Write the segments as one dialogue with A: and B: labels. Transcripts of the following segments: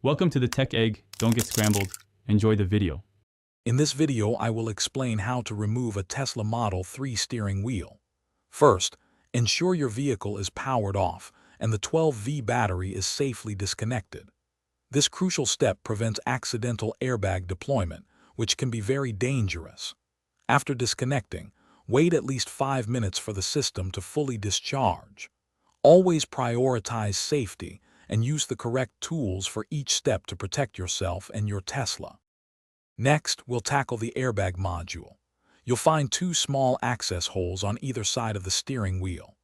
A: Welcome to the Tech Egg. Don't get scrambled. Enjoy the video.
B: In this video, I will explain how to remove a Tesla Model 3 steering wheel. First, ensure your vehicle is powered off and the 12V battery is safely disconnected. This crucial step prevents accidental airbag deployment, which can be very dangerous. After disconnecting, wait at least 5 minutes for the system to fully discharge. Always prioritize safety and use the correct tools for each step to protect yourself and your Tesla. Next, we'll tackle the airbag module. You'll find two small access holes on either side of the steering wheel.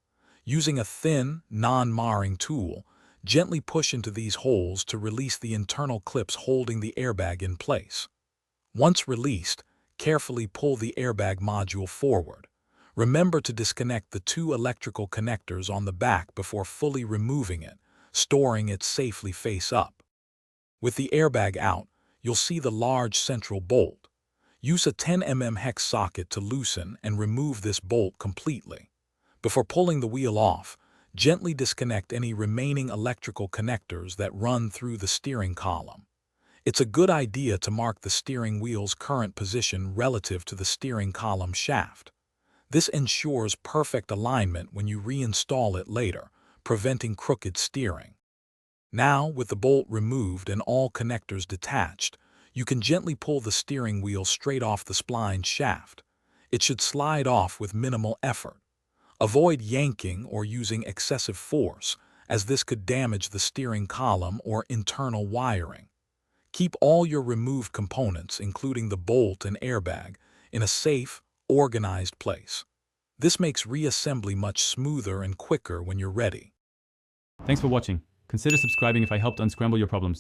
B: Using a thin, non-marring tool, gently push into these holes to release the internal clips holding the airbag in place. Once released, carefully pull the airbag module forward. Remember to disconnect the two electrical connectors on the back before fully removing it, storing it safely face up. With the airbag out, you'll see the large central bolt. Use a 10mm hex socket to loosen and remove this bolt completely. Before pulling the wheel off, gently disconnect any remaining electrical connectors that run through the steering column. It's a good idea to mark the steering wheel's current position relative to the steering column shaft. This ensures perfect alignment when you reinstall it later, preventing crooked steering. Now, with the bolt removed and all connectors detached, you can gently pull the steering wheel straight off the spline shaft. It should slide off with minimal effort. Avoid yanking or using excessive force, as this could damage the steering column or internal wiring. Keep all your removed components, including the bolt and airbag, in a safe, organized place. This makes reassembly much smoother and quicker when you're ready.
A: Thanks for watching. Consider subscribing if I helped unscramble your problems.